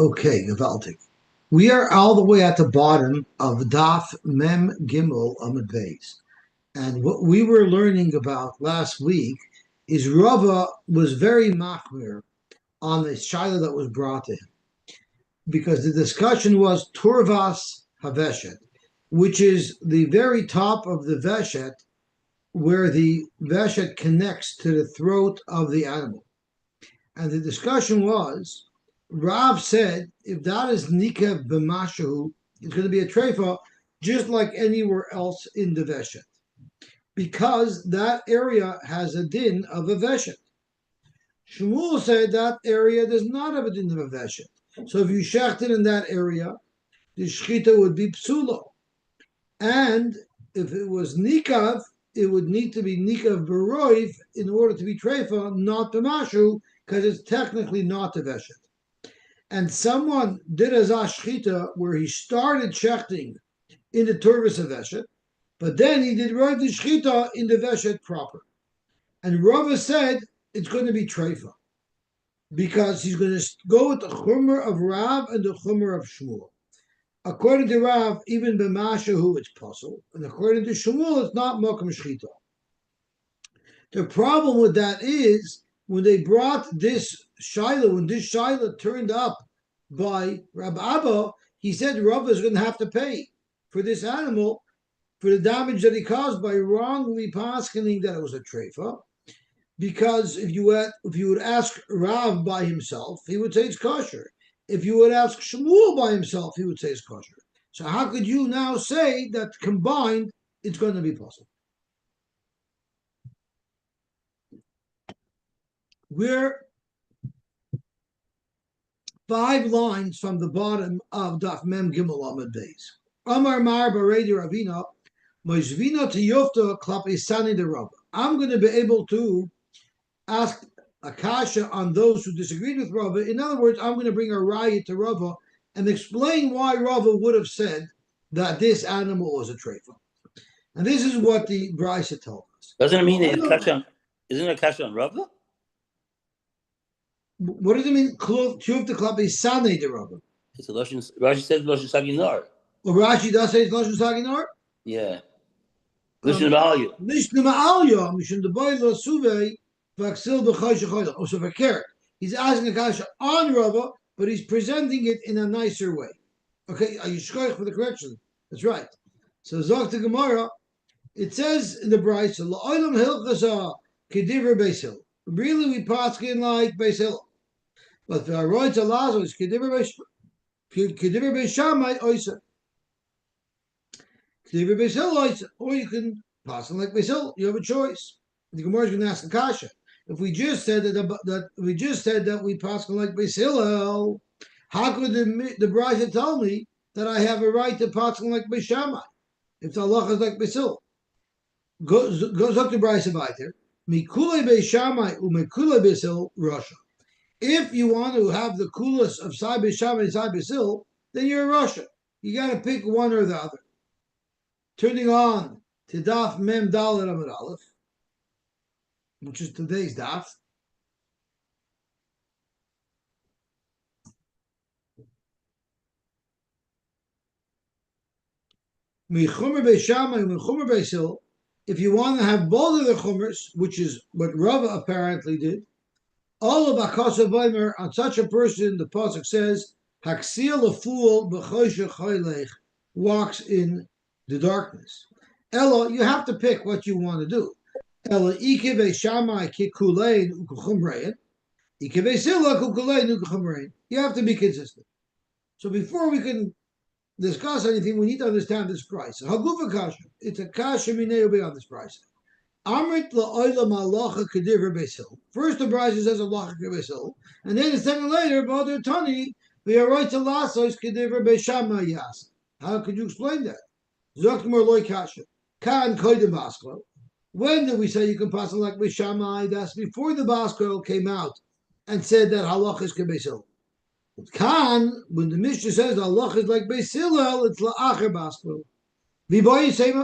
Okay, gewaltig. We are all the way at the bottom of Daf Mem Gimel Amud Beis. And what we were learning about last week is Rava was very machmir on the shaila that was brought to him. Because the discussion was Turvas Haveshet, which is the very top of the Veshet, where the Veshet connects to the throat of the animal. And the discussion was, Rav said, if that is Nikev b'mashahu, it's going to be a treifa just like anywhere else in the Veshet, because that area has a din of a Veshet. Shmuel said that area does not have a din of a Veshet. So if you shechted in that area, the shchita would be psulo. And if it was Nikav, it would need to be Nikav Baroiv in order to be treifa, not b'mashu, because it's technically not a Veshet. And someone did a zashchita where he started shechting in the turvis of Veshet, but then he did right the shchita in the Veshet proper. And Rava said it's going to be treifa, because he's going to go with the chumr of Rav and the chumr of Shmuel. According to Rav, even b'mashahu it's possible, and according to Shmuel, it's not mokum shchita. The problem with that is when they brought this shaila, when this shaila turned up by Rab Abba, he said Rav is going to have to pay for this animal for the damage that he caused by wrongly paskening that it was a treifa. Because if you would ask Rav by himself, he would say it's kosher. If you would ask Shmuel by himself, he would say it's kosher. So how could you now say that combined it's going to be possible? We're 5 lines from the bottom of Daf Mem Gimel Amud Beis. Amar Mar Baredi Ravina, Moishvina to Yofta Klapisani de Rav. I'm going to be able to ask a kasha on those who disagreed with Rava. In other words, I'm going to bring a riot to Rava and explain why Rava would have said that this animal was a treifa. And this is what the Brisa told us. Doesn't it mean that Chacham isn't a kasha on Rava? What does it mean? Chuv the klap is sane de Rava. It's a Lashon. Rashi says Lashon Saginar. Well, Rashi does say it's Lashon Saginar. Yeah. Lashon Ma'alya. Lashon Ma'alya. Mishum the boy lo suvei v'aksil b'choy shechoylach. Also for care. He's asking a kasha on Rava, but he's presenting it in a nicer way. Okay, are you shkoich for the correction? That's right. So Zok the Gemara, it says in the Brisa, La'olam hilchasa kediver Beis Hillel. Really, we paskin like Beis Hillel. But the Aroy to Lazo is kediver Beis Shammai oisa. Kediver Beis Hillel oisa. Or you can paskin like Beis Hillel. You have a choice. The Gemara is going to ask the kasha. If we just said that we paskin like Beis Hillel, how could the Brisa tell me that I have a right to paskin like Beis Shammai? If the halacha is like Beis Hillel, goes up to Brisa weiter. Mikule Beis Shammai umikule Beis Hillel Russia. If you want to have the coolest of Sai Beis Shammai and Sai Beis Hillel, then you're in Russia. You got to pick one or the other. Turning on to Daf Mem Dalet Amud Aleph, which is today's Daf. Mechumer Beis Shammai and Mechumer Beis Hillel. If you want to have both of the chumers, which is what Rava apparently did, all of Akasa Vaimer on such a person, the pasuk says, Haksil a fool b'choshech choylech walks in the darkness. Ella, you have to pick what you want to do. Ella Ike Beis Shammai kikulein ukuchumrein, Ike Beis Hillel kukulein ukuchumrein. You have to be consistent. So before we can discuss anything, we need to understand this price. Hagufa kasha. It's a kasha minei on this price. Amrit la'olam halacha kediver Beis Hillel. First, the Brisa says halacha Beis Hillel, and then a second later, B'ader Tani v'yaroy to lasos kediver Beis Shammai yas. How could you explain that? Zokmor loy kasha. Kan koydem baskol. When did we say you can pass it like Beis Shammai? That's before the baskol came out and said that halacha is Beis Hillel. Kan, when the Mishnah says Allah is like Beis Hillel, it's la'acher baskol.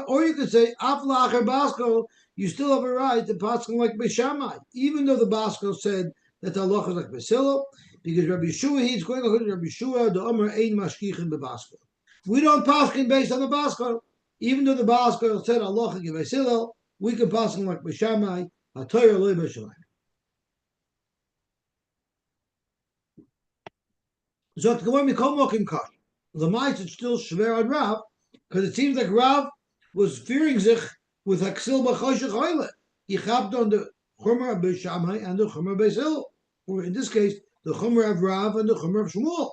Or you could say af la'acher baskol. You still have a right to pass like Beis Shammai, even though the baskol said that Allah is like Beis Hillel. because Rabbi Yeshua, he's going according to Rabbi Yeshua, the Omer Ein Mashkichin Bebaskol. We don't paskin based on the Baskol. Even though the Baskol said Allah Givei Hillel, we can paskin like B'Shamai, HaTorah Lo B'Shalayim. So to go on, we call Mokim Kash. The mice is still Shver on Rav, because it seems like Rav was fearing sich with Haksil B'Choshech Oile. He chapped on the Chomer of B'Shamai and the Chomer of Hillel, or in this case, the Chomer of Rav and the Chomer of Shmuel.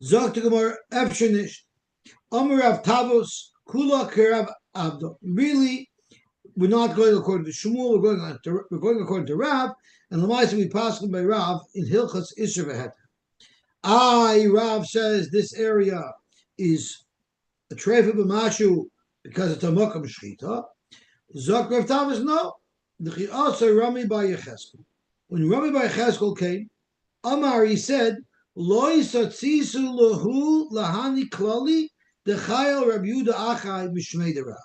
Zog to Gemara Efshenish. Omer of Tavos, Kula Kerav Abdo. Really, we're not going according to Shmuel, we're going according to Rav, and the mice we pass by Rav in Hilchas Isser V'Het. Rav says this area is a Trefa B'Mashu because it's a Mokam Shchita. Zok Rav Tavis, no. The also Rami Bar Yecheskel. When Rami Bar Yecheskel came, Amar, he said, Lo yisatzisu lahu lahani klali dechayel Rabbi Yehuda achai mishmei de Rav.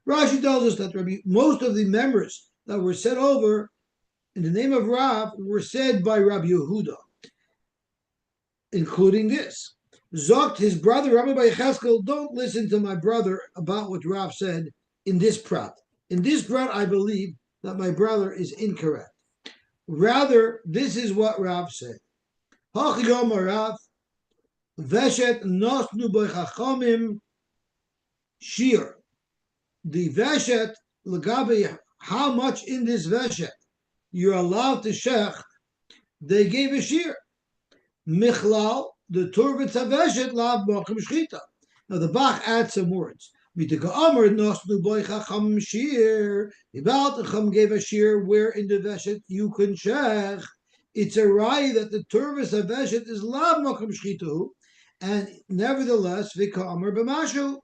Rashi tells us that most of the members that were set over in the name of Rav were said by Rabbi Yehuda, including this. Zokt, his brother, Rabbi Bar Yecheskel, don't listen to my brother about what Rav said in this prat. In this prat, I believe that my brother is incorrect. Rather, this is what Rav said. Hachiyom Rav, Veshet nosnu b'chachamim shir. The Veshet, Lagabi, how much in this Veshet you're allowed to shech, they gave a shir. Michlal, the Turvitz HaVeshet, Lav Mokim Shchita. Now the Bach adds some words. Mitika Amr nosnu b'chachamim shir. The Baal Chacham gave a shir where in the Veshet you can shech. It's a raya that the Turvitz HaVeshet is Lav Mokim Shchita, and nevertheless, Vika Amr b'mashu.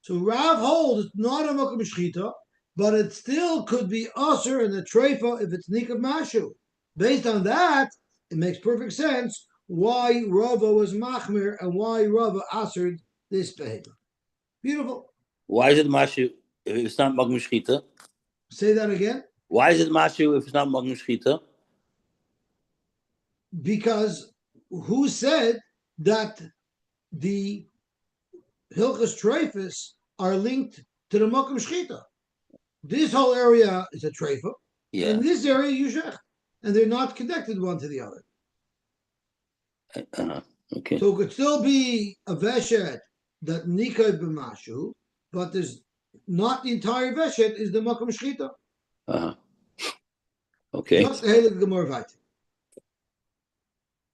So Rav holds it's not a Mokum Shchita, but it still could be Aser and a Treifa if it's Nik of Mashu. Based on that, it makes perfect sense why Rava was Machmir and why Rava Asered this behavior. Beautiful. Why is it Mashu if it's not Magum Shchita? Say that again. Why is it Mashu if it's not Magum Shchita? Because who said that the Hilchas Treifus are linked to the Mokum Shchita? This whole area is a Treifa. Yeah. In this area, you shech. And they're not connected one to the other. Okay. So it could still be a Veshet that Nikah b'mashu, but there's not the entire Veshet is the Mokum Shchita. Okay.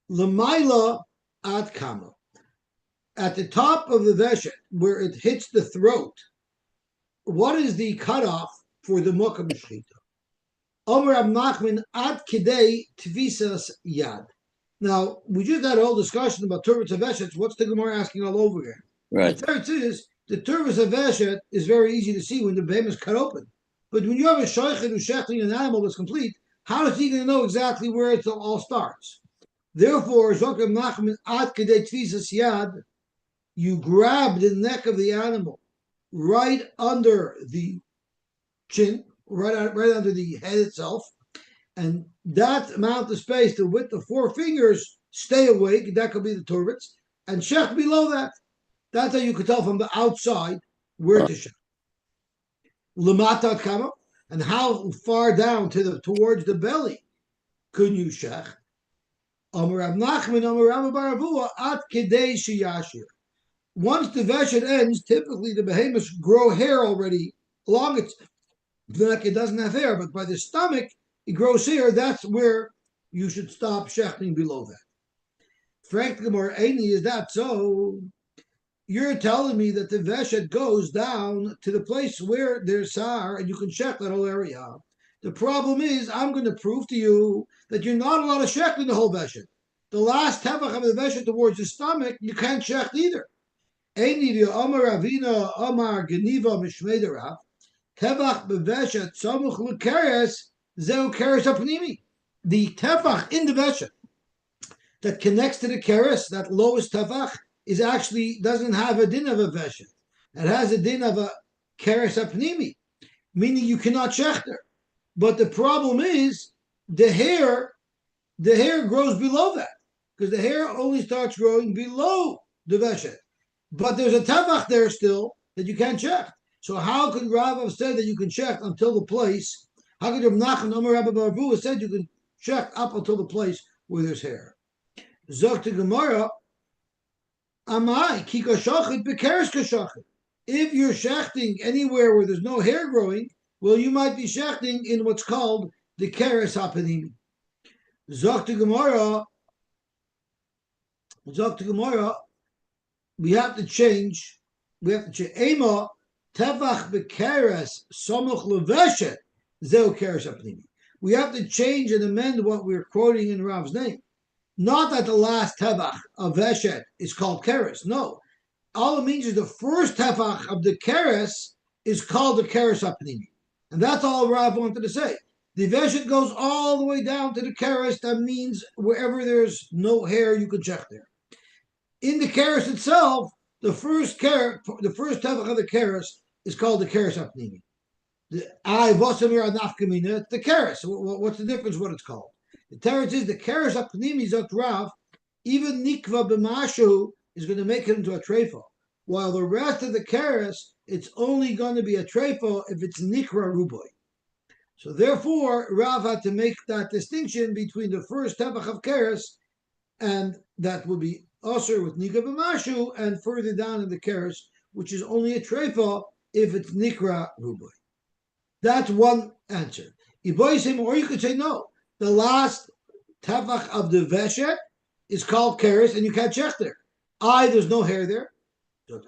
L'mayla ad kama. At the top of the Veshet, where it hits the throat, what is the cutoff for the Mokum Shchita? Omer Rab Nachman ad kidei tvisas yad. Now, we just had a whole discussion about Turvitz HaVeshet. What's the Gemara asking all over again? Right. The third is, the Turvitz HaVeshet is very easy to see when the behem is cut open. But when you have a shoichet who's shechting an animal that's complete, how is he going to know exactly where it all starts? Therefore, Zok Rab Nachman ad kidei tvisas yad, you grab the neck of the animal right under the chin, right under the head itself, and that amount of space, the width of 4 fingers, stay awake. That could be the turvitz, and shech below that. That's how you could tell from the outside where to shech. Lamata kama, and how far down towards the belly could you shech? Amar Rav Nachman, Amar Rav bar Avua, at kedei sheyashir. Once the veshet ends, typically the behemoths grow hair already along its neck. It doesn't have hair, but by the stomach, it grows hair. That's where you should stop shechting below that. Frank Gemara, Aini, is that so? You're telling me that the veshet goes down to the place where there's sar, and you can shech that whole area. The problem is, I'm going to prove to you that you're not allowed to shech in the whole veshet. The last tefach of the veshet towards the stomach, you can't shech either. Eini v'Amar Ravina Amar Geniva Mishmei Rav Tefach beveshet Samuch l'Keres Zeu Keres Apnimi. The tefach in the veshet that connects to the keres, that lowest tefach, is actually doesn't have a din of a veshet. It has a din of a keres apnimi, meaning you cannot shech there. But the problem is the hair the hair grows below that because the hair only starts growing below the veshet. But there's a tavach there still that you can't check. So how could Rav have said that you can check until the place? How could Rav Nachman Amar Rabbi Barbu have said you can check up until the place where there's hair? Zok to Gemara, Amai kika shachit bekeres kashachit. If you're shechting anywhere where there's no hair growing, well, you might be shechting in what's called the keres hapanimi. Zok to Gemara, we have to change. We have to change. Ema tefach bekeres samuch leveshet zeu keres hapanimi. We have to change and amend what we're quoting in Rav's name. Not that the last tefach of veshet is called keres. No, all it means is the first tefach of the keres is called the keres hapanimi, and that's all Rav wanted to say. The veshet goes all the way down to the keres. That means wherever there's no hair, you can check there. In the keres itself, the first tefach of the keres is called the keres hapanimi. The keres. What's the difference? What it's called? The teretz is the keres hapanimi zok Rav. Even nikva b'mashu is going to make it into a treifa, while the rest of the keres it's only going to be a treifa if it's nikra ruboy. So therefore, Rav had to make that distinction between the first tefach of keres, and that will be also with nikra b'mashu, and further down in the keres, which is only a treifa if it's nikra ruboy. That's one answer. Or you could say no. The last tefach of the veshet is called keres, and you can't check there. There's no hair there. There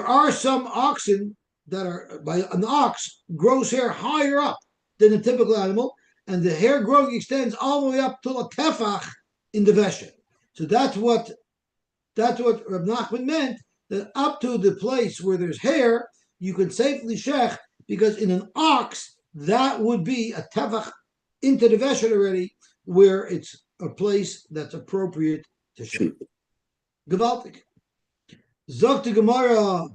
are some oxen that are, by an ox grows hair higher up than a typical animal, and the hair growing extends all the way up to a tefach in the veshet. So that's what Reb Nachman meant, that up to the place where there's hair, you can safely shech, because in an ox, that would be a tefach into the veshet already, where it's a place that's appropriate to shech. Gewaltig. Zok to Gemara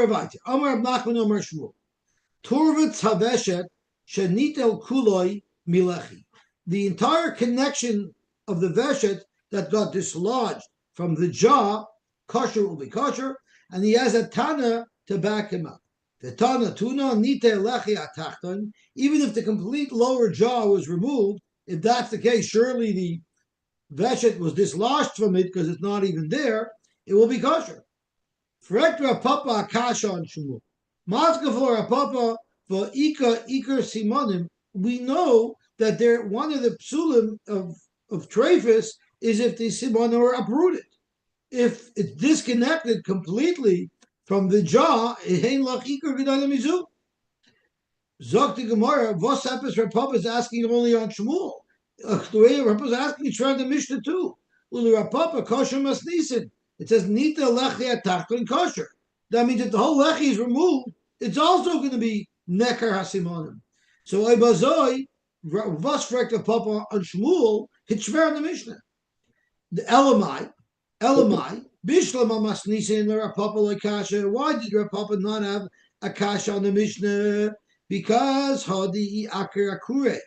weiter. Amar Reb Nachman Amar Shmuel. Turvetz haveshet shenitel kuloi milechi. The entire connection of the veshet that got dislodged from the jaw, kosher will be kosher, and he has a tana to back him up. The tana tuna nite lechi atachton. Even if the complete lower jaw was removed, if that's the case, surely the veshet was dislodged from it because it's not even there. It will be kosher. Frekra papa akasha on Shmuel. Maska for a papa for iker simonim. We know that one of the psulim of trephis is if the simon are uprooted. If it's disconnected completely from the jaw, Zok the Gemara, Vos Epis Rapapa is asking only on Shmuel. The way Rapapa is asking, he's trying to Mishnah too. Uli Rapapa, kosher masnisin. It says, Nita lechi atachton kosher. That means if the whole lechi is removed, it's also going to be nekar hasimonim. So Ibazoi, Vos Frek Rapapa on Shmuel, hit Shver in the Mishnah. The Elamai, Bishlama masnisin Rapapa lekasha. Why did Rapapa not have a kasha on the Mishnah? Because hadi akir akure.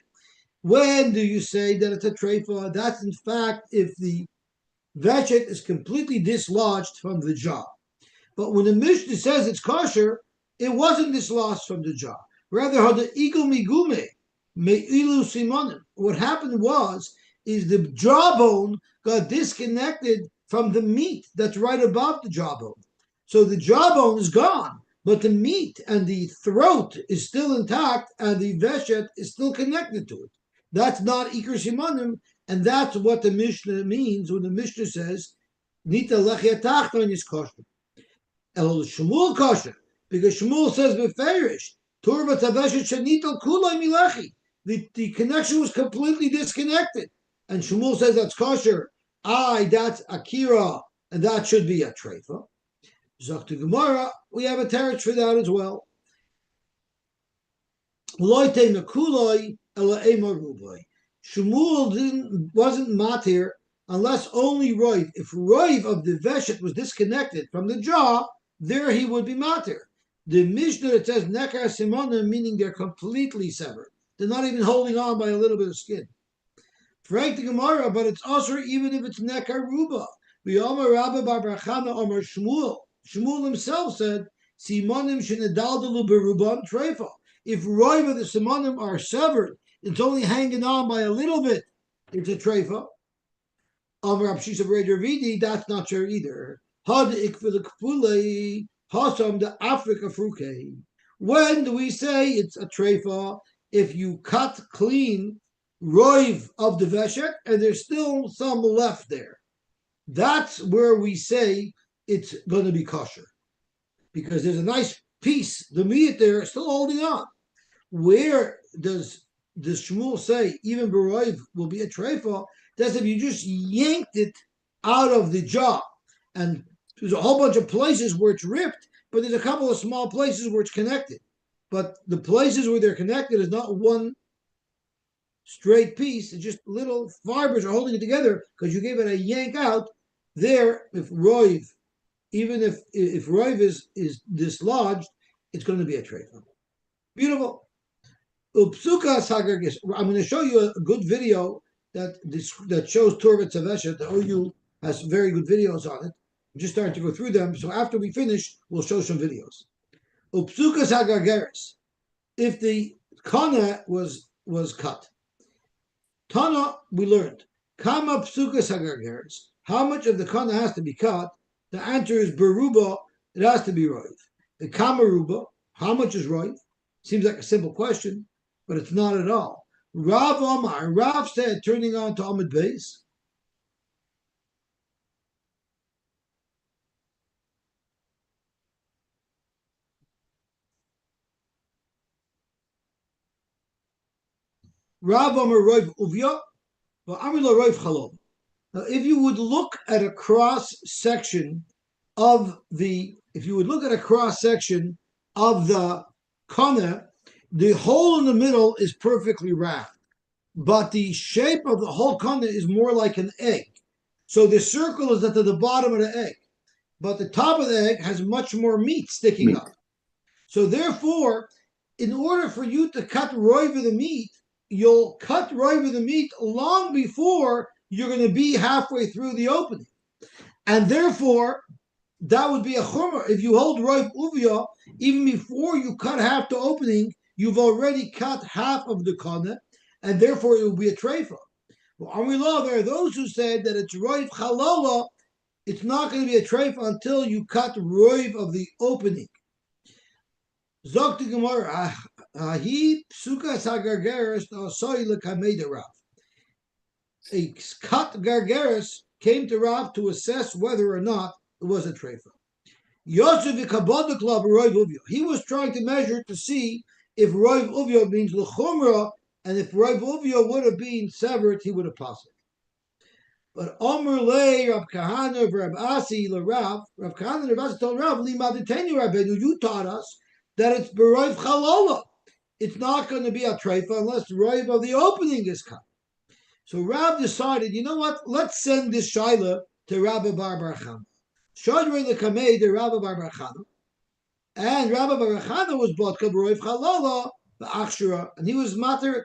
When do you say that it's a treifa? That's in fact if the veshet is completely dislodged from the jaw. But when the Mishnah says it's kosher, it wasn't dislodged from the jaw. Rather, hada igul migume meilu simonim. What happened is the jawbone got disconnected from the meat that's right above the jawbone. So the jawbone is gone, but the meat and the throat is still intact, and the veshet is still connected to it. That's not Iker Simanim, and that's what the Mishnah means when the Mishnah says, Nita Lechia Tachton is kosher. El Shmuel kosher, because Shmuel says, Beferish, Turba Taveshet Shanital Kulai Milechi. The connection was completely disconnected. And Shmuel says that's kosher. That's Akira, and that should be a treifa. Zok Gemara, we have a teretz for that as well. Loite Mekuloi Ela Ema Rubai. Shmuel wasn't matir unless only roiv. If roiv of the veshet was disconnected from the jaw, there he would be matir. The Mishnah that says nekar simonim, meaning they're completely severed. They're not even holding on by a little bit of skin. Frank the Gemara, but it's also even if it's nekar ruba. The Omer Rabba bar Barchana Omer Shmuel. Shmuel himself said, simonim shenedaldalu berubam treifa. If roiva the simonim are severed, it's only hanging on by a little bit. It's a treifa. Omer Abshisa Ravidi, that's not sure either. Had ikvilakpule hasam the Africa fruke. When do we say it's a treifa? If you cut clean roiv of the veshek and there's still some left there. That's where we say it's going to be kosher. Because there's a nice piece, the meat there, still holding on. Where does Shmuel say even Baroiv will be a treifa? That's if you just yanked it out of the jaw. And there's a whole bunch of places where it's ripped, but there's a couple of small places where it's connected. But the places where they're connected is not one straight piece. It's just little fibers are holding it together because you gave it a yank out. There, if Roiv, even if Roiv is dislodged, it's going to be a treifa. Beautiful. Upsukas Hagargis. I'm going to show you a good video that shows Torah Tzaveshet. The OU has very good videos on it. I'm just starting to go through them. So after we finish, we'll show some videos. Upsukas Hagargeris. If the kana was cut, Tana we learned. Kama Psukas Hagargeris. How much of the kana has to be cut? The answer is beruba. It has to be roiv. The kama ruba. How much is roiv? Seems like a simple question, but it's not at all. Rav Omar, Rav said, turning on to Ahmed Beis, Rav Omar Roiv Uvya, Amila Roiv Chalom. Now, if you would look at a cross section of the kana, the hole in the middle is perfectly round. But the shape of the whole kana is more like an egg. So the circle is at the bottom of the egg. But the top of the egg has much more meat sticking up. So therefore, in order for you to cut roiv of the meat, you'll cut roiv of the meat long before you're going to be halfway through the opening. And therefore, that would be a chumrah. If you hold roiv uvia, even before you cut half the opening, you've already cut half of the kana, and therefore it will be a treifa. Well, Amrillah, there are those who said that it's roiv chalola, it's not going to be a treifa until you cut roiv of the opening. Zok the Gemara, he psukas hagargeres soy lekameda Rav. A cut gargeres came to Rav to assess whether or not it was a treifa. Yosy v'kabod club roiv uvyo. He was trying to measure to see if roiv uvyo means lechumra, and if roiv uvyo would have been severed, he would have passed it. But Omer le Rav Kahana Rav Asi Rav Kahana and Rav Asi told Rav Limadetenu Rabbeinu, you taught us that it's beroiv chalola. It's not going to be a treifa unless the roiv of the opening is cut. So Rav decided, you know what? Let's send this shaila to Rabbi Bar Barchana. Shadrei lekamei to Rabbi Bar Barchana, and Rabbi Bar Barchana was botka beroiv chalola the achshura, and he was materit.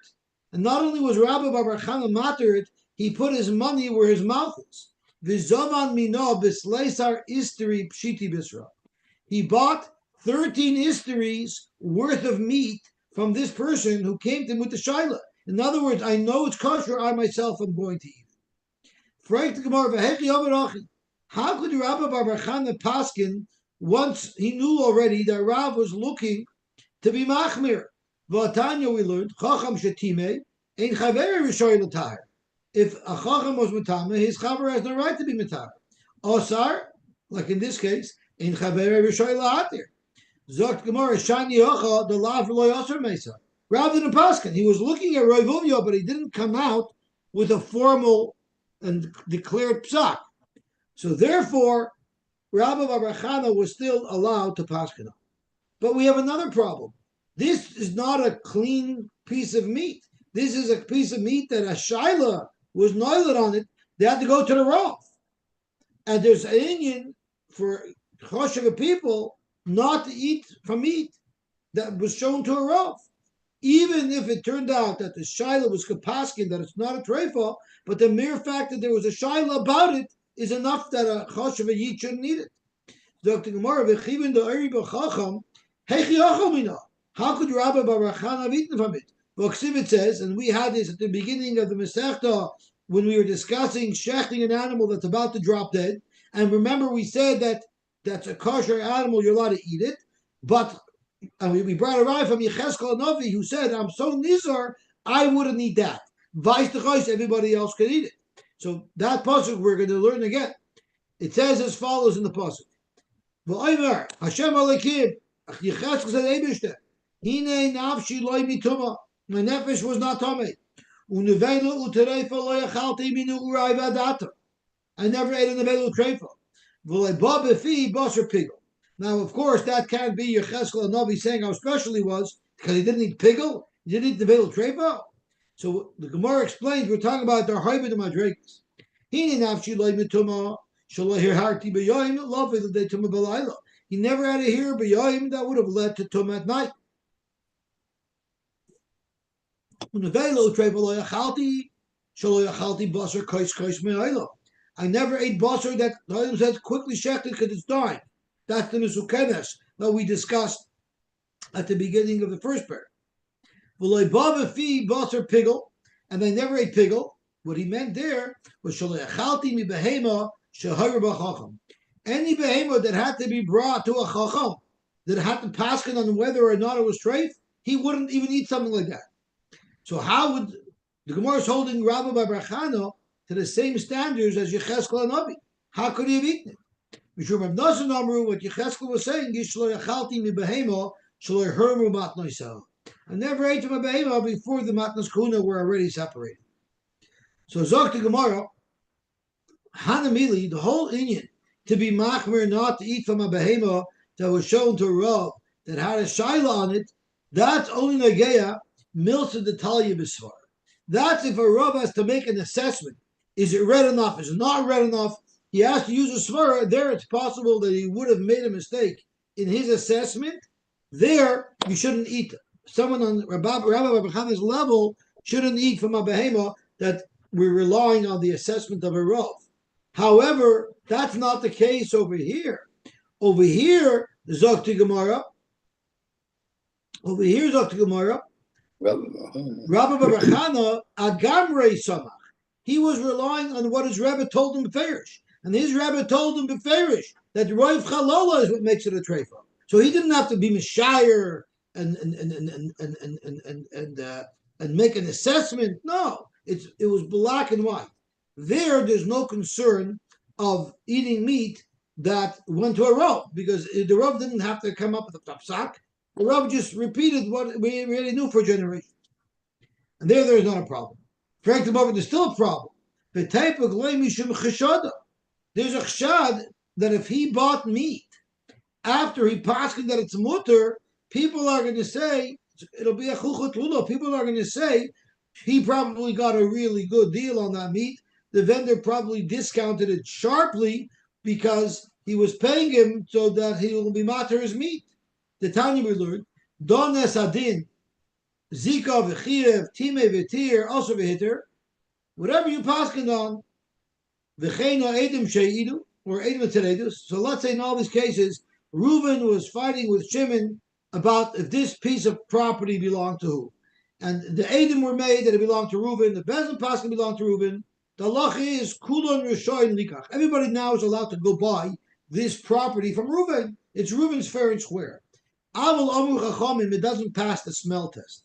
And not only was Rabbi Bar Barchana materit, he put his money where his mouth is. V'zovan mino b'sleisar isteri pshiti bisra. He bought 13 isteries worth of meat from this person who came to him with the shaila. In other words, I know it's kosher, I myself am going to eat it. Frank the Gemara, how could Rabbi Bar Barchana paskin once he knew already that Rav was looking to be machmir? V'atanya we learned, Chacham shetime, ein chaveri rishoy l'tahir. If a chacham was matama, his chaver has no right to be matama. Osar, like in this case, in chaveri rishoy la'atir. Zokt Gemara shani yocha the lav loy osar mesa. Rather than paskin, he was looking at roiv uvya, but he didn't come out with a formal and declared psak. So therefore, Rabbi Bar Barchana was still allowed to paskin. But we have another problem. This is not a clean piece of meat. This is a piece of meat that a shaila was noilet on it. They had to go to the Rav. And there's an Indian for choshev people not to eat from meat that was shown to a Rav. Even if it turned out that the Shaila was kapaskin, that it's not a treifa, but the mere fact that there was a Shaila about it is enough that a Choshev Yid shouldn't eat it. Dr. Gemara, v'chivin da'eri b'chacham, hechi achal mina. How could Rabbi Bar Chana have eaten from it? Well, Ksivit says, and we had this at the beginning of the Masechta when we were discussing shechting an animal that's about to drop dead. And remember, we said that that's a kosher animal, you're allowed to eat it. But and we brought a ride from Yecheskel Navi who said, I'm so nizar, I wouldn't eat that. Vice the choice, everybody else could eat it. So that pasuk we're going to learn again. It says as follows in the pasuk. V'omer Hashem Alekim, Yecheskel said, Eibishter, Hine nafshi loy mituma. My nefesh was not tamei. Unevelu utereifa lo yachalti minu urai vadata. I never ate an nevelu treifa. V'lei ba befi basar pigel. Now, of course, that can't be Yecheskel and Navi saying how special he was because he didn't eat pigel, he didn't eat the nevelu treifa. So the Gemara explains we're talking about their hybrid and madrigas. Hine nafshi loy mituma. He never had a hear b'yoyim that would have led to tum at night. I never ate basar that the said quickly shechted because it's dying. That's the misukenes that we discussed at the beginning of the first pair. Basar pigel, and they never ate pigel. What he meant there was mi behema. Any behemoth that had to be brought to a chacham, that had to paskin on whether or not it was treif, he wouldn't even eat something like that. So how would the Gemara is holding Rabbi Bar Chana to the same standards as Yecheskel and Navi? How could he have eaten it? Mishum Rav Nasan Amru, what Yecheskel was saying is shlo yachalti mi behema shlo hermu matnoisah. I never ate from a behema before the matnos kuna were already separated. So Zok the Gemara. Hanamili, the whole Inyan, to be machmer, not to eat from a behema that was shown to a Rav that had a shaila on it, that's only nageya milsa the talya b'svar. That's if a Rav has to make an assessment. Is it red enough? Is it not red enough? He has to use a svara. There, it's possible that he would have made a mistake in his assessment. There, you shouldn't eat. Someone on Rabbi Chana's level shouldn't eat from a behema that we're relying on the assessment of a Rav. However, that's not the case over here. Over here, Zokti Gemara. Over here, Zokti Gemara. Rabbi Bar Chana Agamrei Samach. He was relying on what his Rebbe told him beferish, and his Rebbe told him beferish that Roiv Chalola is what makes it a treifa. So he didn't have to be Mishayir and make an assessment. No, it was black and white. There's no concern of eating meat that went to a Rav, because the Rav didn't have to come up with a tafsak. The Rav just repeated what we already knew for generations. And there's not a problem. Frankly, there's still a problem. There's a chshad that if he bought meat after he passed that it's mutter, people are going to say, it'll be a chuchot lula, people are going to say, he probably got a really good deal on that meat. The vendor probably discounted it sharply because he was paying him so that he will be matter his meat. The Tanya we learned, Don Adin, Zika v'chiev, Time v'tir, also v'hitter, whatever you paskin on, v'cheina edim she'idu, or edim v'teredus. So let's say in all these cases, Reuben was fighting with Shimon about if this piece of property belonged to who. And the edim were made that it belonged to Reuben, the Bezin paskin belonged to Reuben. The halacha is kulon rishoyin likach. Everybody now is allowed to go buy this property from Reuben. It's Reuben's fair and square. Avol amru chachamim, it doesn't pass the smell test.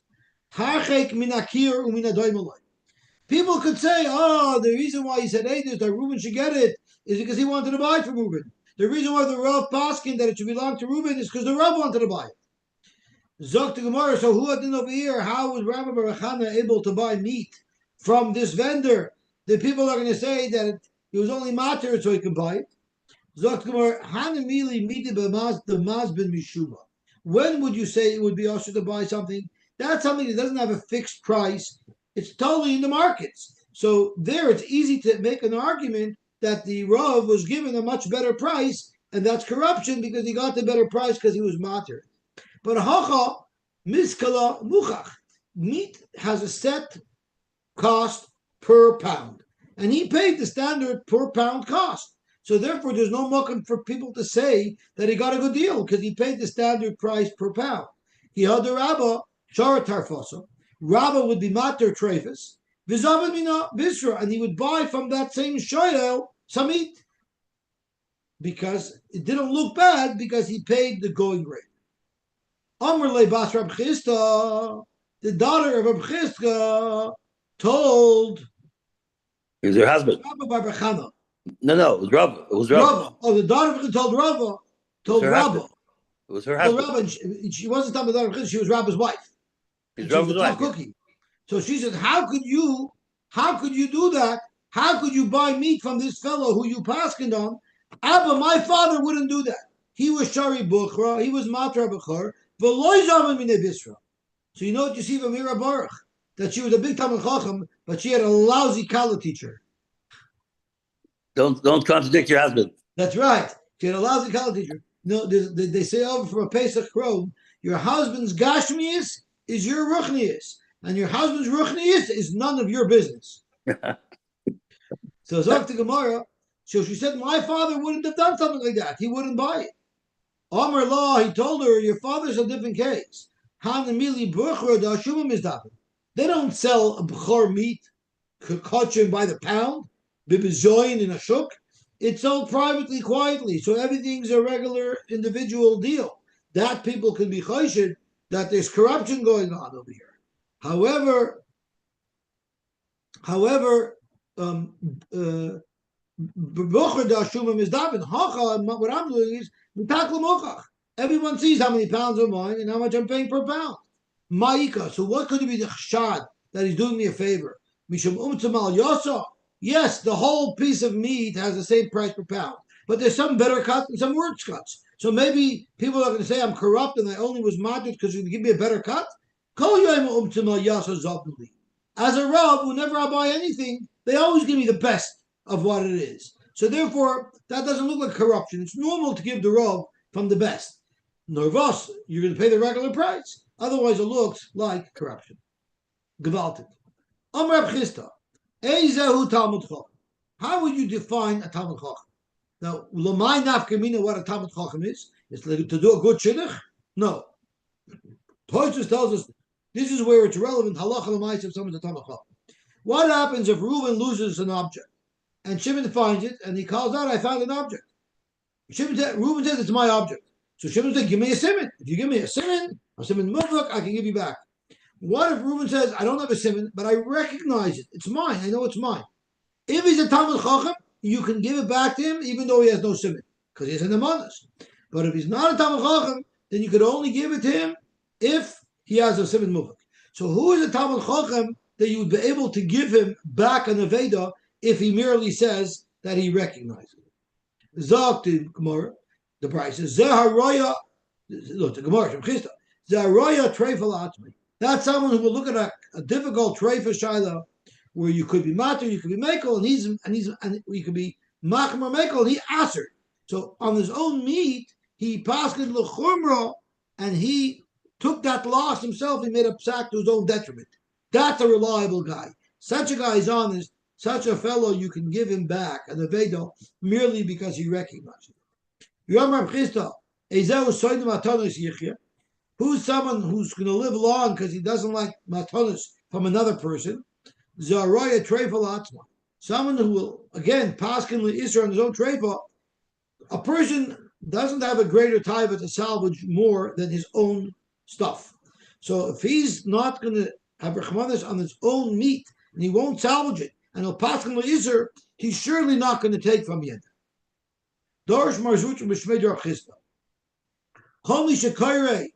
Harchek minakir uminadoimaloi. People could say, oh, the reason why he said, hey, that Reuben should get it is because he wanted to buy it from Reuben. The reason why the Rav paskin that it should belong to Reuben is because the Rav wanted to buy it. Zok to Gemara, so who had been over here? How was Rabbi Bar Chana able to buy meat from this vendor? The people are going to say that he was only matir so he could buy it. When would you say it would be usher to buy something? That's something that doesn't have a fixed price. It's totally in the markets. So there it's easy to make an argument that the Rav was given a much better price and that's corruption because he got the better price because he was matir. But hacha miskala muchach. Meat has a set cost per pound, and he paid the standard per pound cost. So therefore, there's no mokum for people to say that he got a good deal because he paid the standard price per pound. He had the Rabba shara tarfosa. Rabba would be matir trefus, v'zavid mina bisra, and he would buy from that same shoyel some meat because it didn't look bad because he paid the going rate. Amr le bas Rab Chisda, the daughter of Rab Chisda, told It was her husband. Rabba Bar Bechana. No, it was Rava. It was Rava. Rava. Oh, the daughter of told Rava, told Rabba. It was her Told husband. Rabba, and she wasn't the daughter of Chisda, she was Rabba's wife. She's She was Rava's a tough wife. cookie. So she said, how could you do that? How could you buy meat from this fellow who you paskined on? Abba, my father wouldn't do that. He was Shari Bukhra, he was Matra Bukhar, Veloy Zaman Mine Bisra. So you know what you see from Mira Baruch? That she was a big Talmud Chacham, but she had a lousy Kala teacher. Don't contradict your husband. That's right. She had a lousy Kala teacher. No, they say over from a Pesach Krov, your husband's Gashmius is your Ruchnius, and your husband's Ruchnius is none of your business. So Zok to Gemara, so she said, my father wouldn't have done something like that. He wouldn't buy it. Amar Law, he told her, your father's a different case. Hanamili Bukhra da Shumam is dapping. They don't sell a Bukhar meat, Chacham by the pound, Bibizoin in a shuk. It's sold privately, quietly, so everything's a regular individual deal. That people can be choshed that there's corruption going on over here. However, Bukhar da Shumam is dapping. Hacha, what I'm doing is everyone sees how many pounds are mine and how much I'm paying per pound. Ma'ika. So what could it be the chshad that he's doing me a favor? Mishum umtzamal yosa. Yes, the whole piece of meat has the same price per pound, but there's some better cuts and some worse cuts. So maybe people are going to say I'm corrupt and I only was madrid because you give me a better cut. As a Rav, whenever I buy anything, they always give me the best of what it is. So therefore, that doesn't look like corruption. It's normal to give the Rav from the best. Nervos, you're going to pay the regular price. Otherwise, it looks like corruption. Gewaltig. Amr Chisda. Eizehu Talmud Chacham. How would you define a Talmud Chacham? Now, Lamai Nafkamina, what a Talmud Chacham is to do a good shidduch? No. Toysus tells us this is where it's relevant. Halacha Lamai if someone's a Talmud Chacham. What happens if Reuven loses an object and Shimon finds it and he calls out, I found an object? Reuven says, it's my object. So Shimon said, give me a simon. If you give me a simon muvak, I can give you back. What if Reuven says, I don't have a simon, but I recognize it. It's mine. I know it's mine. If he's a Talmud Chacham, you can give it back to him even though he has no simon, because he has an amanas. But if he's not a Talmud Chacham, then you could only give it to him if he has a simon muvak. So who is a Talmud Chacham that you would be able to give him back an Aveda if he merely says that he recognizes it? Zok to Gemara, the price is Zeharaya. Look, the Gemara from Chisda. Zeharaya treifel atmi. That's someone who will look at a difficult treifel shaila where you could be matter, you could be mekel, and you could be machmer mekel, and he aser. So on his own meat, he paskin lechumra, and he took that loss himself. He made a sack to his own detriment. That's a reliable guy. Such a guy is honest. Such a fellow, you can give him back an Avedo merely because he recognizes it. Who's someone who's going to live long because he doesn't like matanos from another person? Zaraya treifel atzma. Someone who will, again, paskin le'isra on his own treifel. A person doesn't have a greater taiva to salvage more than his own stuff. So if he's not going to have rechmanis on his own meat and he won't salvage it, and he'll paskin le'isra, he's surely not going to take from yet. Dorish marzut b'shmei Rav Chisda. Chol mi shekayrei.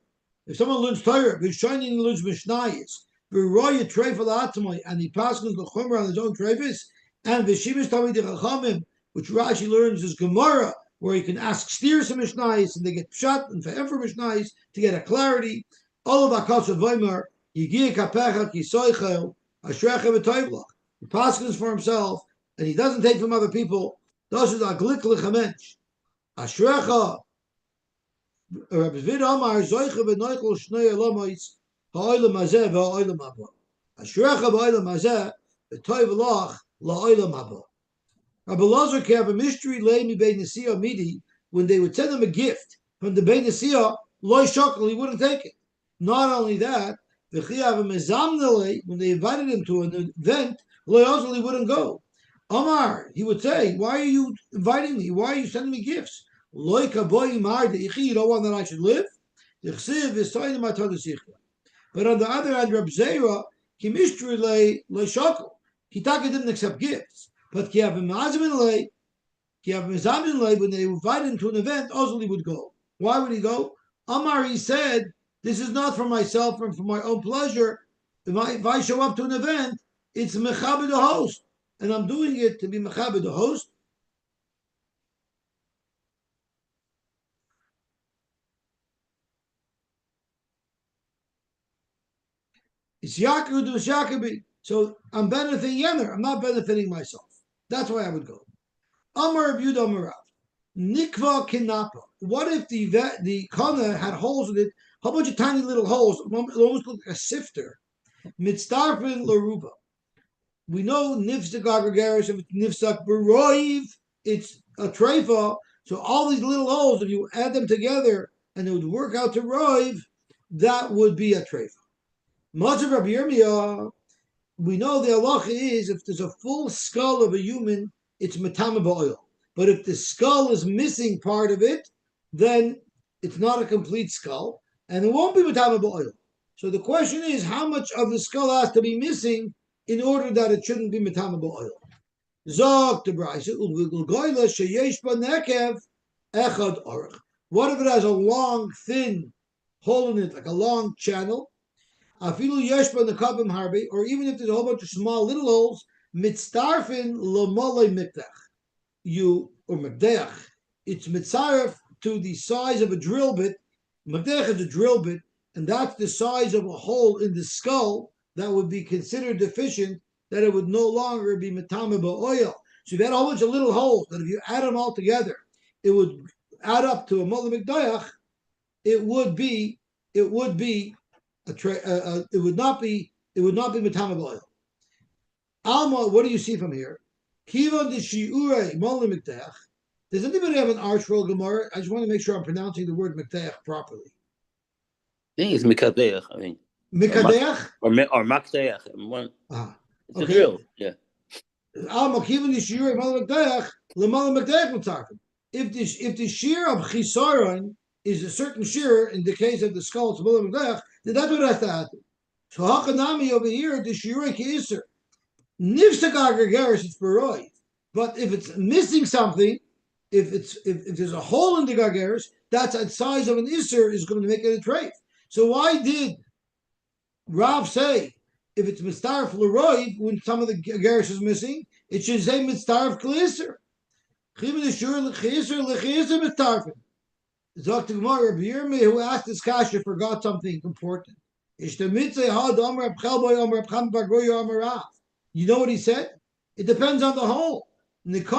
If someone learns Torah, v'shoinin learns Mishnayos, v'roya treifel atzmai, and he passes the chumrah on his own treifis, and v'shimis tamid chachamim, which Rashi learns is Gemara, where he can ask steers of Mishnayos, and they get pshat and for Mishnayos to get a clarity. All of Akas of Weimar, Yigia kapecha kisoichel, ashrecha v'toivlach. He passes for himself, and he doesn't take from other people. This is a glik l'chamensh. Ashrecha, Rabbi Zvid Amar, Zoicha v'noichel shnei elamois, ha'olam hazeh v'ha'olam haba. Ashrecha v'olam hazeh, v'toiv lach la'olam haba. Rabbi Lazar have a mystery lay mi bein Nesiah midi, when they would send him a gift from the Bein Nesiah, loy shokal, he wouldn't take it. Not only that, when they invited him to an event, loy also he wouldn't go. Amar, he would say, why are you inviting me? Why are you sending me gifts? Loy kaboy mar deichi, you don't want that I should live? But on the other hand, Rab Zera, he mystery lay loy shokal. He didn't accept gifts. But when they invited him to an event, also he would go. Why would he go? Amar, he said, this is not for myself and for my own pleasure. If I show up to an event, it's mechaber the host. And I'm doing it to be mechaber the host. It's Yaakov to Yaakov. So I'm benefiting Yemer. I'm not benefiting myself. That's why I would go. Amar Abud Amarav. Nikva kinapa. What if the kana had holes in it, a whole bunch of tiny little holes? It almost looked like a sifter. Mitzdarfin laruba. We know nifsak aggregaris. If it's nifsak beroiv, it's a treifa. So all these little holes, if you add them together and it would work out to roiv, that would be a treifa. Matzah Rabbi Yirmiyah, we know the halacha is if there's a full skull of a human, it's matama ba'oil. But if the skull is missing part of it, then it's not a complete skull, and it won't be matama ba'oil. So the question is, how much of the skull has to be missing in order that it shouldn't be matama ba'oil? Zog the brayse ulgoyla sheyesh nekev echad orach. What if it has a long, thin hole in it, like a long channel? Afilu yeshba nekabim harbe, or even if there's a whole bunch of small little holes, mitzdarfin lomole miktach. You or mekdeach, it's mitzaref to the size of a drill bit. Mekdeach is a drill bit, and that's the size of a hole in the skull that would be considered deficient, that it would no longer be metame ba'oil. So you've had a whole bunch of little holes that if you add them all together, it would add up to a mola mekdeach. It would be it would not be metame oil. Alma, what do you see from here? Kiva de shiure mola mekdeach. Does anybody have an arch roll Gemara? I just want to make sure I'm pronouncing the word mekdeach properly. I think it's mikadeach. I mean, Mekadeach or makdeach. It's a drill. Yeah. Alma kiva de shiure mola mekdeach lemola mekdeach mitzarfim. If the shear of chisaron is a certain shear, in the case of the skull, it's mola mekdeach, then that's what has to happen. So hakanami over here, the shiure kiiser. Nifsak aggregaris, it's beroid. But if it's missing something, if there's a hole in the gargaris, that's the size of an iser is going to make it a treif. So why did Rav say if it's mistarf leroid when some of the gargaris is missing, it should say mistarf kleiser? Chivin ishur leiser leiser mistarfin. Dr. Gemara Rabbi Yirmiyah, who asked this kasha, forgot something important. You know what he said? It depends on the hole. If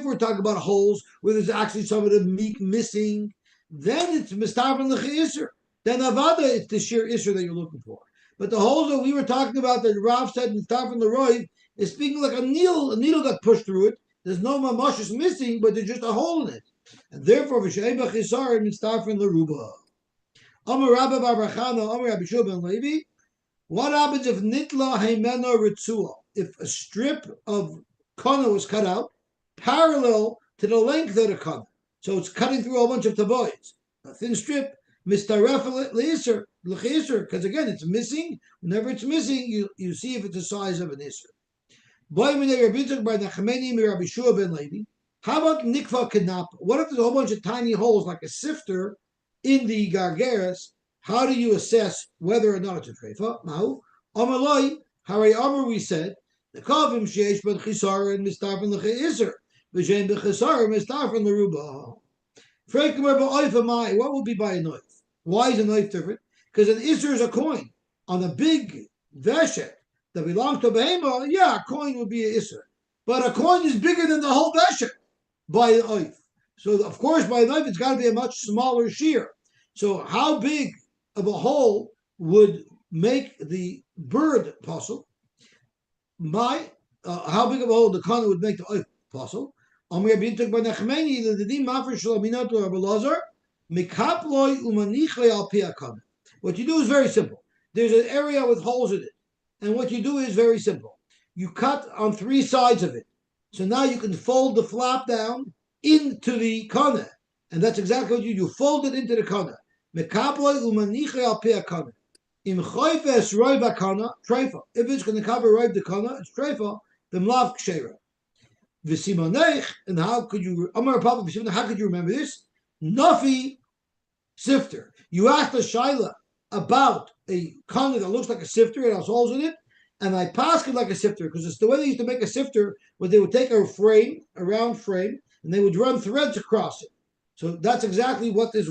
we're talking about holes where there's actually some of the meat missing, then it's mistarfin l'cheiser. Then avada, it's the sheer isser that you're looking for. But the holes that we were talking about that Rav said mistarfin l'roiv is speaking like a needle got pushed through it. There's no mamashis missing, but there's just a hole in it. And therefore, v'she'eba chisar mistarfin l'ruba. Amar Rabbi Barachana, Amar Rabbi Shua ben Levi. What happens if nitla heimena ritzua? If a strip of kana was cut out parallel to the length of the kana, so it's cutting through a whole bunch of tavoyas. A thin strip, mistaref leiser, because again it's missing. Whenever it's missing, you see if it's the size of an iser. How about nikva kanapa? What if there's a whole bunch of tiny holes like a sifter in the gargaris? How do you assess whether or not it's a treifa? Now, Amalai, Hari Amar, we said, the kavim sheish ben chisar and mistarfin l'cheiser, v'shem b'chisar mistarfin l'ruba. Freikumer ba'oifamai, what will be by a knife? Why is a knife different? Because an iser is a coin. On a big veshet that belongs to a behema, yeah, a coin would be an iser. But a coin is bigger than the whole veshet. by the oif. So of course by the oif it's got to be a much smaller shear. So how big of a hole would make the bird puzzle? How big of a hole the kana would make the oif puzzle? What you do is very simple. There's an area with holes in it. And what you do is very simple. You cut on three sides of it. So now you can fold the flap down into the kana. And that's exactly what you do. You fold it into the kana. If it's going to cover right the kana, it's treifa, b'mlav kshera. V'simonech, and how could you remember this? Nafi sifter. You asked a shaila about a kana that looks like a sifter, it has holes in it, and I pass it like a sifter, because it's the way they used to make a sifter, where they would take a round frame, and they would run threads across it. So that's exactly what this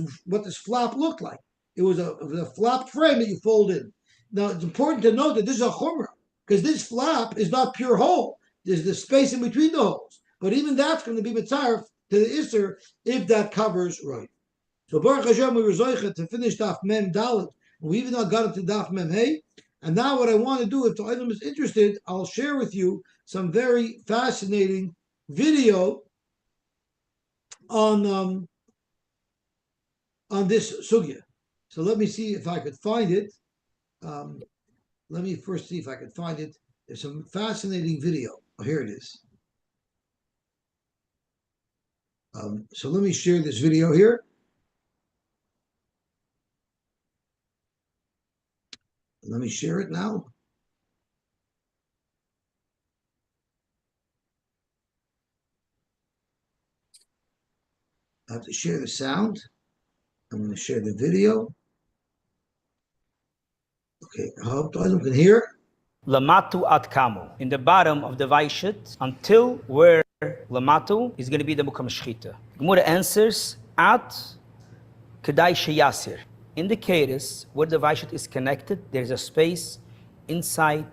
flap looked like. It was a flapped frame that you fold in. Now it's important to note that this is a chumrah, because this flap is not pure hole. There's the space in between the holes. But even that's going to be mitzaref to the Isser if that covers right. So Baruch Hashem, we were zoichet to finish Daf Mem Dalet. We even now got into Daf Mem Hey. And now what I want to do, if the item is interested, I'll share with you some very fascinating video on this sugya. So let me see if I could find it. Let me first see if I could find it. There's some fascinating video. Oh, here it is. So let me share this video here. Let me share it now. I have to share the sound. I'm going to share the video. Okay, I hope everyone can hear. Lamatu at Kamu, in the bottom of the Vaishit, until where Lamatu is going to be the Mukam Shchita. Gemara answers at Kedai Sheyasir. In the Keres, where the Vaishit is connected, there's a space inside,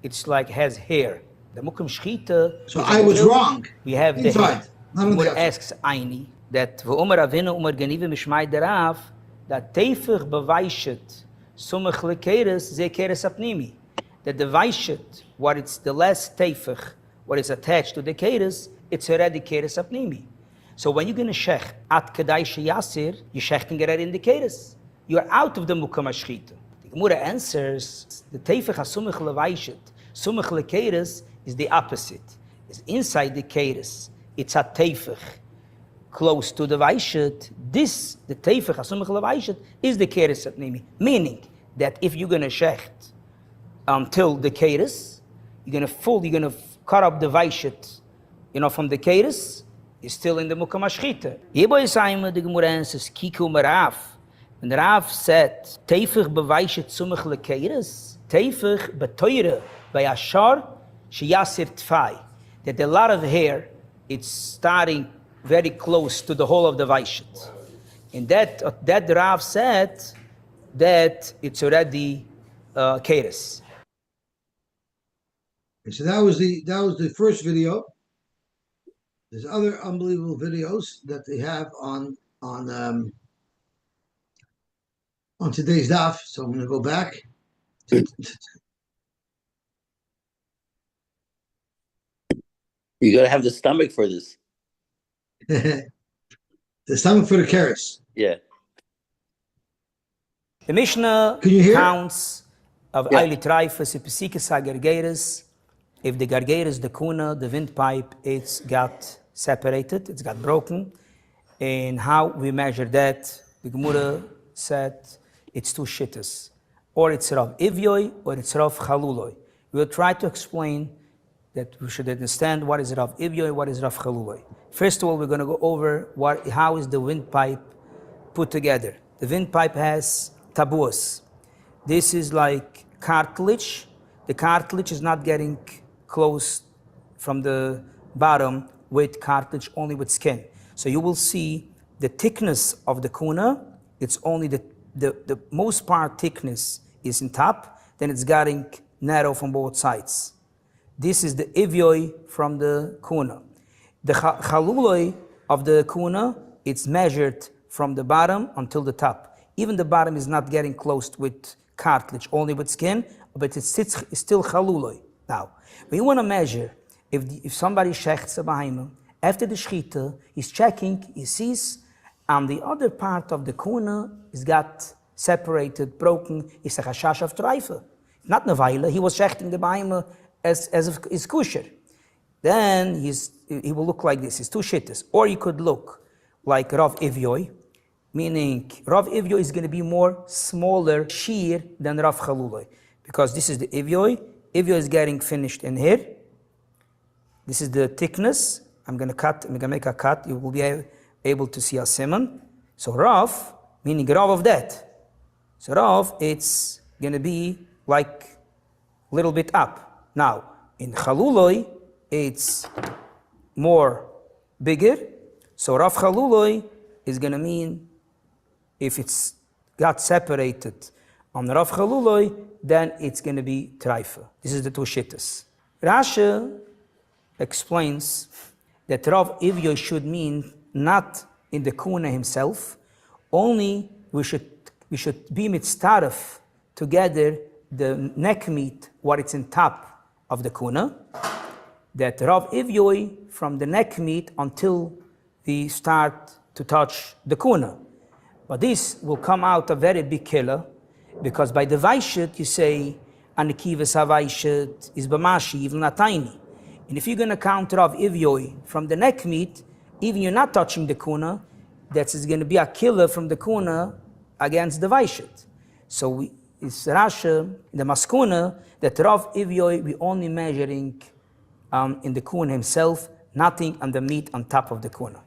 it's like has hair. The Mukam Shchita. So I was wrong. We have inside. The hair. Gemara asks Aini that V'Omer Avinu Umar Ganiva Mishmai Derav, that Teifich Bevaishit Sumach Lekeres Ze Keres Apnimi. That the Vaishit, what it's the last teifich, what is attached to the keres, it's already keres apnimi. So when you're going to shech at kedai sheyasir, you're shechting it in the keres. You're out of the mukam hashchita. The Gemara answers, the teifich hasumich levaishit, sumich lekeres is the opposite. It's inside the keres. It's a teifich close to the vaishit. This, the teifich hasumich levaishit, is the keres apnimi. Meaning that if you're going to shecht until the keres, you're gonna cut up the vaishit, from the keres, is still in the mukam hashchita. Yeboy Saima, the Gemara answers, Kiku Marav. And the Rav said, Teifich bevaishit sumich lekeres, Teifich betoire by Ashar sheyasir tfai. That a lot of hair, it's starting very close to the whole of the vaishit. And that Rav said that it's already keres. So that was the first video. There's other unbelievable videos that they have on today's daf. So I'm going to go back. You got to have the stomach for this. The stomach for the keres. Yeah. The Mishnah counts of Eili Treifes, Episikas HaGergeres. If the Gargeres, the Kuna, the windpipe, it's got separated, it's got broken. And how we measure that, the Gemara said it's two shittas. Or it's Rav Ivyoi, or it's Rav Chaluloi. We'll try to explain that we should understand what is Rav Ivyoi, what is Rav Chaluloi. First of all, we're going to go over how is the windpipe put together. The windpipe has tabuas. This is like cartilage. The cartilage is not getting close from the bottom with cartilage, only with skin. So you will see the thickness of the kuna, it's only the most part thickness is in top, then it's getting narrow from both sides. This is the ivyoi from the kuna. The chaluloi of the kuna, it's measured from the bottom until the top. Even the bottom is not getting close with cartilage, only with skin, but it's still chaluloi. Now, when you want to measure, if somebody shechts a behemoth, after the shechita, he's checking, he sees on the other part of the kuna is got separated, broken, is a chashash of treifa. Not nevaila, he was shechting the behemoth as if it's kosher. Then he will look like this, it's two shittas. Or you could look like Rav Ivyoy, meaning Rav Ivyoy is going to be more smaller shear than Rav Chaluloi. Because this is the Ivyoy. Ivyoy is getting finished in here. This is the thickness. I'm going to make a cut. You will be able to see a simon. So Rav, meaning Rav of that. So Rav, it's going to be like a little bit up. Now, in Chaluloi, it's more bigger. So Rav Chaluloi is going to mean if it's got separated on Rav Chaluloi, then it's going to be Treifa. This is the two shittas. Rashi explains that Rav Ivyoy should mean not in the kuna himself, only we should be mitztaref together the neck meat, what it's in top of the kuna, that Rav Ivyoy from the neck meat until we start to touch the kuna. But this will come out a very big killer, because by the vaishit you say, Anikivas ha-vaishit is b'mashi, even not tiny. And if you're going to count Rav Ivyoy from the neck meat, even you're not touching the kuna, that's going to be a killer from the kuna against the vaishit. So it's Rashi, the maskuna, that Rav Ivyoy we only measuring in the kuna himself, nothing on the meat on top of the kuna.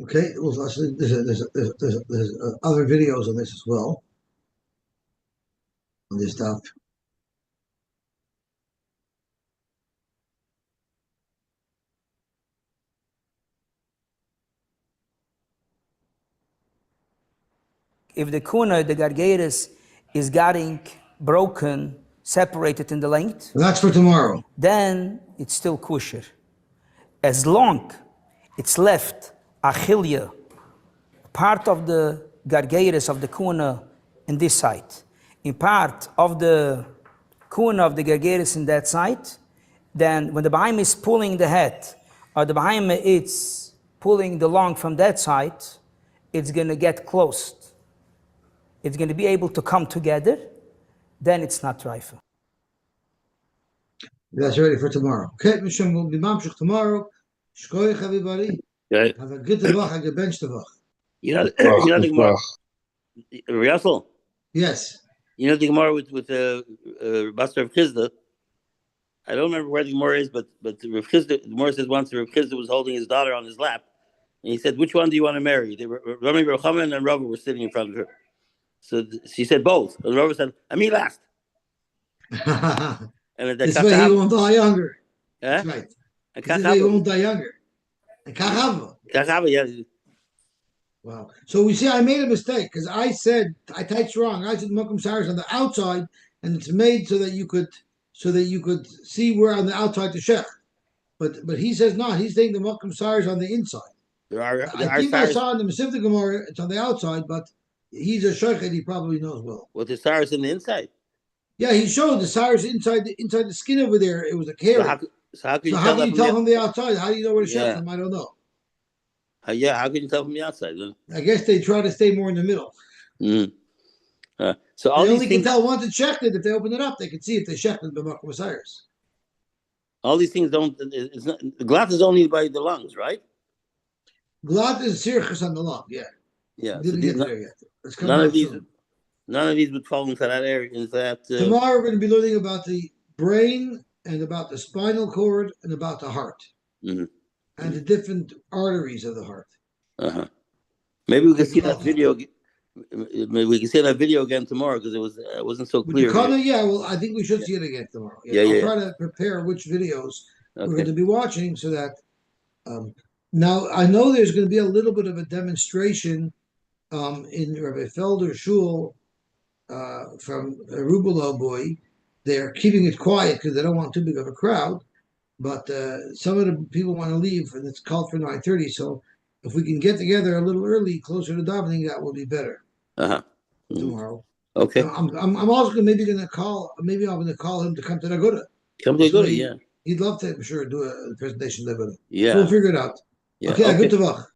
Okay, well, there's other videos on this as well, on this stuff. If the kuna, the gargeris, is getting broken, separated in the length, Well, that's for tomorrow. Then it's still kosher. As long it's left achilya, part of the gargeris of the kuna in this side, in part of the kuna of the gargeris in that side, then when the behemoth is pulling the head, or the behemoth is pulling the lung from that side, it's going to get closed. It's going to be able to come together, then it's not rifle. That's ready for tomorrow. Okay, Mishum will be mamshich tomorrow. Shkoyach, everybody. Okay. Have a good tevach, a good bench tevach. You know the Gemara. Russell. Yes. You know the Gemara with Master of Chizda. I don't remember where the Gemara is, but Rav Chizda, the Gemara says once Rav Chizda was holding his daughter on his lap, and he said, "Which one do you want to marry?" Rami Bar Chaman and Rava were sitting in front of her. So she said both. And Rava said, "I'm me last." And this way he won't die younger. That's right. This way he won't die younger. And Chacham. Yeah. Wow. So we see I made a mistake because I said I typed wrong. I said Mokum Sar is on the outside, and it's made so that you could see where on the outside the shech. But he says not. He's saying the Mokum Sar is on the inside. I think I saw in the Masifta Gemara it's on the outside, but he's a shochet. He probably knows well. Well, the sar is in the inside. Yeah, he showed the sar is inside the skin over there. It was a carrot. So how can you tell from the outside? How do you know where to shech them? I don't know. How can you tell from the outside? I guess they try to stay more in the middle. Mm. So all they these only things, can tell once it's shechted. If they open it up, they can see if they shechted b'makom Osiris. All these things don't. It's not, the glass is only by the lungs, right? Glad is sirchus on the lung. Yeah. Yeah. Didn't get there yet. None of these would fall into that area. Into that. Tomorrow we're going to be learning about the brain and about the spinal cord and about the heart and the different arteries of the heart. Maybe we can see that video. Maybe we can see that video again tomorrow because it wasn't so clear. Yeah, well, I think we should see it again tomorrow. I'll try to prepare which videos we're going to be watching so that. Now I know there's going to be a little bit of a demonstration in Rabbi Felder Shul from Rubelo boy. They're keeping it quiet because they don't want too big of a crowd. but some of the people want to leave, and it's called for 9:30. So if we can get together a little early, closer to davening, that will be better Uh-huh. Mm. tomorrow. Okay. I'm also maybe going to call. Maybe I'm going to call him to come to Nagoda. Come to This go to, way, yeah. he'd love to, I'm sure, do a presentation to Nagoda. So we'll Yeah. figure it out. Yeah. Okay, good Okay. to